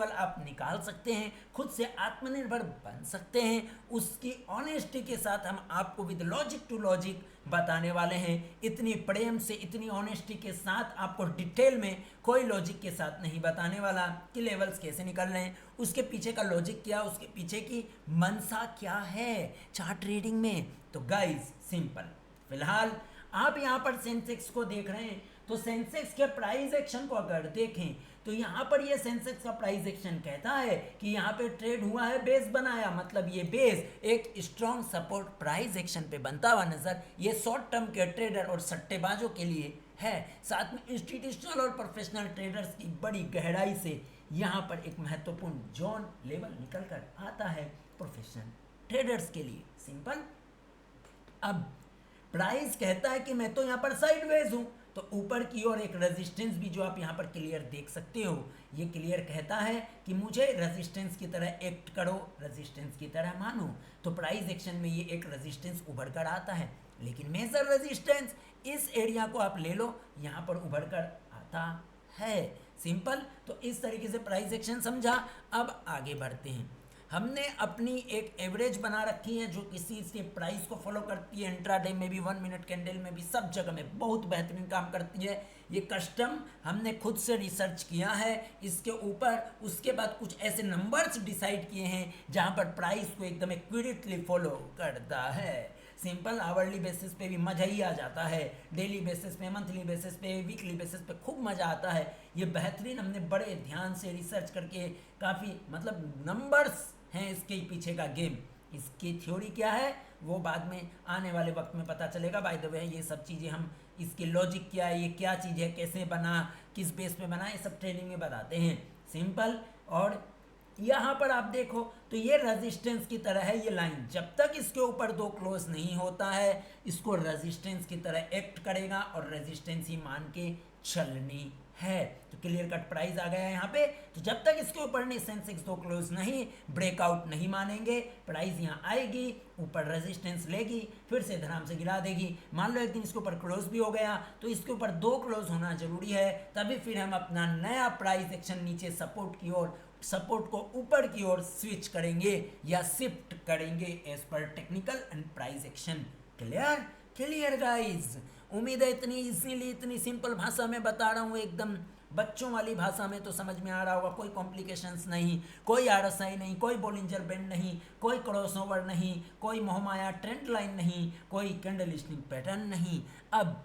Level आप निकाल सकते हैं, खुद से आत्मनिर्भर बन सकते हैं। उसकी ऑनेस्टी के साथ हम आपको विद लॉजिक टू लॉजिक बताने वाले हैं। इतनी प्रेम से, इतनी ऑनेस्टी के साथ आपको डिटेल में कोई लॉजिक के साथ नहीं बताने वाला कि लेवल्स कैसे निकल रहे हैं, उसके पीछे का लॉजिक क्या, उसके पीछे की मनसा क्या है चार्ट रीडिंग में। तो गाइज सिंपल, फिलहाल आप यहाँ पर सेंसेक्स को देख रहे हैं, तो सेंसेक्स के प्राइस एक्शन को अगर देखें तो यहाँ पर ये सेंसेक्स का प्राइस एक्शन कहता है कि यहाँ पे ट्रेड हुआ है, बेस बनाया, मतलब ये बेस एक स्ट्रॉन्ग सपोर्ट प्राइस एक्शन पे बनता हुआ नजर, ये शॉर्ट टर्म के ट्रेडर और सट्टेबाजों के लिए है। साथ में इंस्टीट्यूशनल और प्रोफेशनल ट्रेडर्स की बड़ी गहराई से यहाँ पर एक महत्वपूर्ण जोन लेवल निकल कर आता है प्रोफेशनल ट्रेडर्स के लिए। सिंपल। अब प्राइस कहता है कि मैं तो यहाँ पर साइडवेज हूँ, तो ऊपर की ओर एक रेजिस्टेंस भी जो आप यहाँ पर क्लियर देख सकते हो, ये क्लियर कहता है कि मुझे रेजिस्टेंस की तरह एक्ट करो, रेजिस्टेंस की तरह मानो। तो प्राइस एक्शन में ये एक रेजिस्टेंस उभर कर आता है, लेकिन मेजर रेजिस्टेंस इस एरिया को आप ले लो, यहाँ पर उभर कर आता है। सिंपल। तो इस तरीके से प्राइस एक्शन समझा। अब आगे बढ़ते हैं। हमने अपनी एक एवरेज बना रखी है जो किसी से प्राइस को फॉलो करती है, इंट्राडे में भी, 1 मिनट कैंडल में भी, सब जगह में बहुत बेहतरीन काम करती है। ये कस्टम हमने खुद से रिसर्च किया है इसके ऊपर। उसके बाद कुछ ऐसे नंबर्स डिसाइड किए हैं जहां पर प्राइस को एकदम एक्यूरेटली फॉलो करता है। सिंपल। आवरली बेसिस पे भी मज़ा ही आ जाता है, डेली बेसिस पे, मंथली बेसिस पे, वीकली बेसिस पे खूब मज़ा आता है। ये बेहतरीन हमने बड़े ध्यान से रिसर्च करके, काफ़ी मतलब नंबर्स हैं इसके पीछे का गेम। इसकी थ्योरी क्या है वो बाद में आने वाले वक्त में पता चलेगा। बाय द वे ये सब चीज़ें हम, इसकी लॉजिक क्या है, ये क्या चीज़ है, कैसे बना, किस बेस पे बना, ये सब ट्रेनिंग में बताते हैं। सिंपल। और यहाँ पर आप देखो तो ये रेजिस्टेंस की तरह है, ये लाइन जब तक इसके ऊपर 2 क्लोज नहीं होता है इसको रेजिस्टेंस की तरह एक्ट करेगा और रेजिस्टेंस ही मान के चलनी है। तो क्लियर कट प्राइस आ गया यहाँ पे। तो जब तक इसके ऊपर नहीं सेंसेक्स 2 क्लोज नहीं, ब्रेकआउट नहीं मानेंगे, प्राइस यहाँ आएगी, ऊपर रेजिस्टेंस लेगी, फिर से धड़ाम से गिरा देगी। मान लो एक दिन इसके ऊपर क्लोज भी हो गया तो इसके ऊपर 2 क्लोज होना जरूरी है, तभी फिर हम अपना नया प्राइस एक्शन नीचे सपोर्ट की ओर, सपोर्ट को ऊपर की ओर स्विच करेंगे या शिफ्ट करेंगे एज पर technical and price action. Clear? Clear guys. उम्मीद है इतनी इजीली, इतनी सिंपल भाषा में बता रहा हूँ, एकदम बच्चों वाली भाषा में, तो समझ में आ रहा होगा। कोई कॉम्प्लिकेशंस नहीं, कोई आरएसआई नहीं, कोई बॉलिंजर बैंड नहीं, कोई क्रॉसओवर नहीं, कोई मोहमाया ट्रेंड लाइन नहीं, कोई कैंडल स्टिक पैटर्न नहीं। अब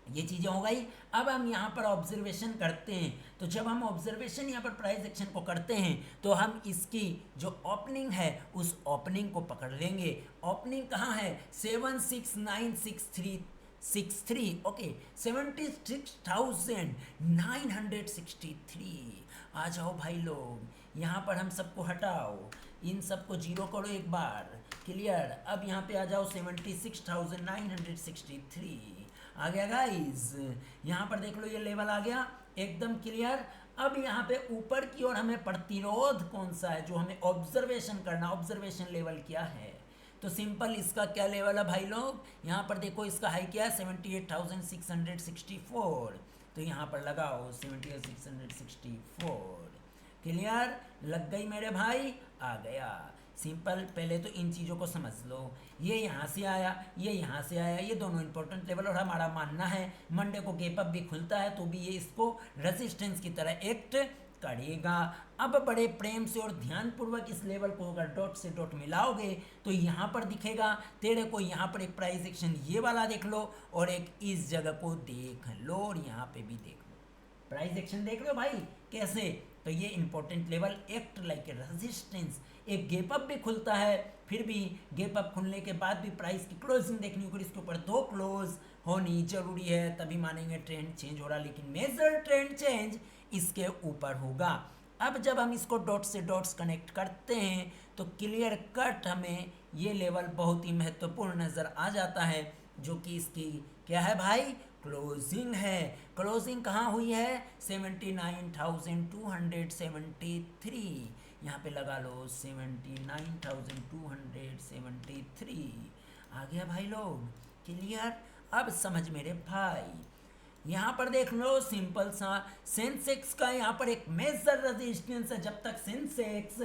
ये चीज़ें हो गई। अब हम यहाँ पर ऑब्जर्वेशन करते हैं, तो जब हम ऑब्जर्वेशन यहाँ पर प्राइस एक्शन को करते हैं तो हम इसकी जो ओपनिंग है उस ओपनिंग को पकड़ लेंगे। ओपनिंग कहाँ है? 76963 ओके, 76,963। आ जाओ भाई लोग, यहाँ पर हम सबको हटाओ, इन सबको जीरो करो एक बार। क्लियर? अब यहाँ पे आ जाओ 76,963 आ गया गाइस। यहाँ पर देख लो ये लेवल आ गया एकदम क्लियर। अब यहाँ पे ऊपर की ओर हमें प्रतिरोध कौन सा है जो हमें ऑब्जर्वेशन करना, ऑब्जर्वेशन लेवल क्या है? तो सिंपल, इसका क्या लेवल है भाई लोग? यहाँ पर देखो इसका हाई क्या है? 78,664। तो यहाँ पर लगाओ 78,664। क्लियर? लग गई मेरे भाई? आ गया। सिंपल। पहले तो इन चीज़ों को समझ लो, ये यहाँ से आया, ये यहाँ से आया, ये दोनों इंपॉर्टेंट लेवल, और हमारा मानना है मंडे को गैप अप भी खुलता है तो भी ये इसको रेजिस्टेंस की तरह एक्ट करेगा। अब बड़े प्रेम से और ध्यानपूर्वक इस लेवल को अगर डॉट से डॉट मिलाओगे तो यहाँ पर दिखेगा तेरे को, यहाँ पर एक प्राइस एक्शन ये वाला देख लो और एक इस जगह को देख लो और यहाँ पे भी देख लो, प्राइस एक्शन देख लो भाई कैसे। तो ये important level act like a resistance. एक गैप अप भी खुलता है, फिर भी गैप अप खुलने के बाद भी प्राइस की क्लोजिंग देखनी होगी, इसके ऊपर 2 क्लोज होनी जरूरी है, तभी मानेंगे ट्रेंड चेंज हो रहा। लेकिन मेजर ट्रेंड चेंज इसके ऊपर होगा। अब जब हम इसको डॉट से डॉट्स कनेक्ट करते हैं तो क्लियर कट हमें ये लेवल बहुत ही महत्वपूर्ण नज़र आ जाता है, जो कि इसकी क्या है भाई? क्लोजिंग है। क्लोजिंग कहाँ हुई है? 79,273। यहाँ पे लगा लो 79,273 आ गया भाई लोग। क्लियर? अब समझ मेरे भाई, यहाँ पर देख लो सिंपल सा, सेंसेक्स का यहाँ पर एक मेजर रेजिस्टेंस है। जब तक सेंसेक्स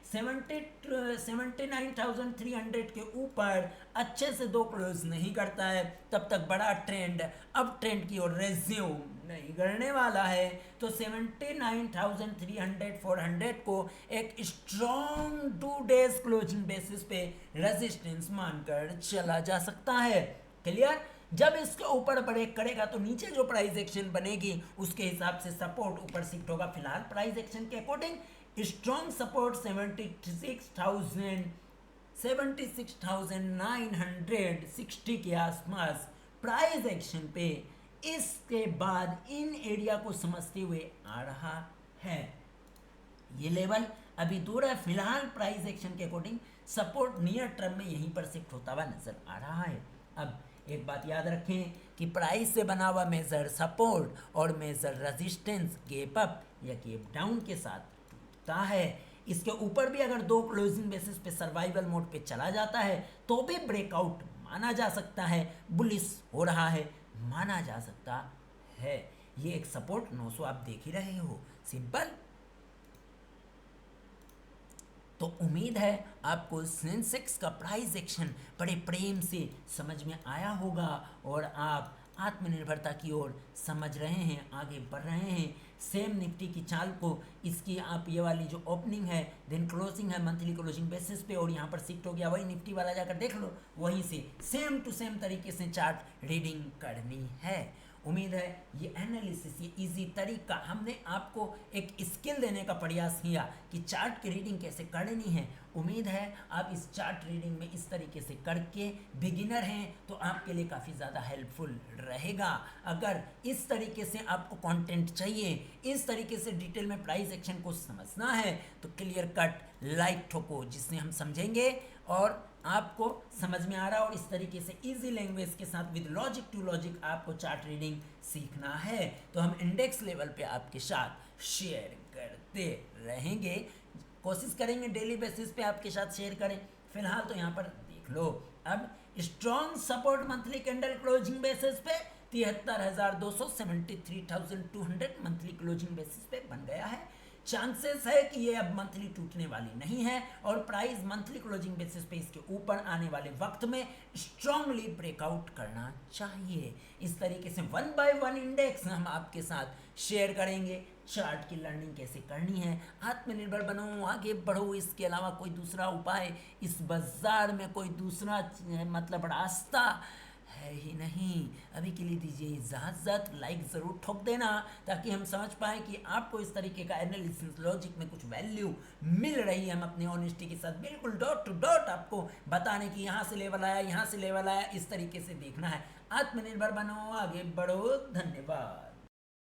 79,300 के ऊपर अच्छे से दो क्लोज नहीं करता है, तब तक बड़ा ट्रेंड अब ट्रेंड की ओर रेज्यूम नहीं करने वाला है। तो 79,300 400 को एक स्ट्रॉन्ग 2 डेज क्लोजिंग बेसिस पे रेजिस्टेंस मानकर चला जा सकता है। क्लियर? जब इसके ऊपर ब्रेक करेगा तो नीचे जो प्राइस एक्शन बनेगी उसके हिसाब से सपोर्ट ऊपर शिफ्ट होगा। फिलहाल प्राइस एक्शन के अकॉर्डिंग स्ट्रॉन्ग सपोर्ट 76,960 के आसपास प्राइस एक्शन पे इसके बाद इन एरिया को समझते हुए आ रहा है। ये लेवल अभी दूर है। फिलहाल प्राइस एक्शन के अकॉर्डिंग सपोर्ट नियर टर्म में यहीं पर शिफ्ट होता हुआ नजर आ रहा है। अब एक बात याद रखें कि प्राइस से बना हुआ मेजर सपोर्ट और मेजर रेजिस्टेंस गैप अप या गैप डाउन के साथ टूटता है। इसके ऊपर भी अगर दो क्लोजिंग बेसिस पे सर्वाइवल मोड पे चला जाता है तो भी ब्रेकआउट माना जा सकता है, बुलिश हो रहा है माना जा सकता है। ये एक सपोर्ट 900 आप देख ही रहे हो, सिंपल। तो उम्मीद है आपको सेंसेक्स का प्राइस एक्शन बड़े प्रेम से समझ में आया होगा और आप आत्मनिर्भरता की ओर समझ रहे हैं, आगे बढ़ रहे हैं। सेम निफ्टी की चाल को, इसकी आप ये वाली जो ओपनिंग है देन क्लोजिंग है मंथली क्लोजिंग बेसिस पे और यहाँ पर शिफ्ट हो गया, वही निफ्टी वाला जाकर देख लो, वहीं से सेम टू सेम तरीके से चार्ट रीडिंग करनी है। उम्मीद है ये एनालिसिस, ये इजी तरीका हमने आपको एक स्किल देने का प्रयास किया कि चार्ट की रीडिंग कैसे करनी है। उम्मीद है आप इस चार्ट रीडिंग में इस तरीके से करके, बिगिनर हैं तो आपके लिए काफ़ी ज़्यादा हेल्पफुल रहेगा। अगर इस तरीके से आपको कंटेंट चाहिए, इस तरीके से डिटेल में प्राइस एक्शन को समझना है तो क्लियर कट लाइक ठोको, जिससे हम समझेंगे और आपको समझ में आ रहा है। और इस तरीके से इजी लैंग्वेज के साथ विद लॉजिक टू लॉजिक आपको चार्ट रीडिंग सीखना है तो हम इंडेक्स लेवल पे आपके साथ शेयर करते रहेंगे, कोशिश करेंगे डेली बेसिस पे आपके साथ शेयर करें। फिलहाल तो यहाँ पर देख लो, अब strong support monthly candle closing basis पे 73,200 73,200 मंथली क्लोजिंग बेसिस पे बन गया है। चांसेस है कि ये अब मंथली टूटने वाली नहीं है और प्राइस मंथली क्लोजिंग बेसिस पे इसके ऊपर आने वाले वक्त में स्ट्रांगली ब्रेकआउट करना चाहिए। इस तरीके से 1 बाय 1 इंडेक्स हम आपके साथ शेयर करेंगे, चार्ट की लर्निंग कैसे करनी है। आत्मनिर्भर बनो, आगे बढ़ो, इसके अलावा कोई दूसरा उपाय इस बाजार में, कोई दूसरा मतलब रास्ता है ही नहीं। अभी के लिए दीजिए इजाज़त, लाइक ज़रूर ठोक देना ताकि हम समझ पाए कि आपको इस तरीके का एनालिसिस लॉजिक में कुछ वैल्यू मिल रही है। हम अपनी ऑनेस्टी के साथ बिल्कुल डॉट टू डॉट आपको बताने की, यहाँ से लेवल आया, यहाँ से लेवल आया, इस तरीके से देखना है। आत्मनिर्भर बनो, आगे बढ़ो। धन्यवाद।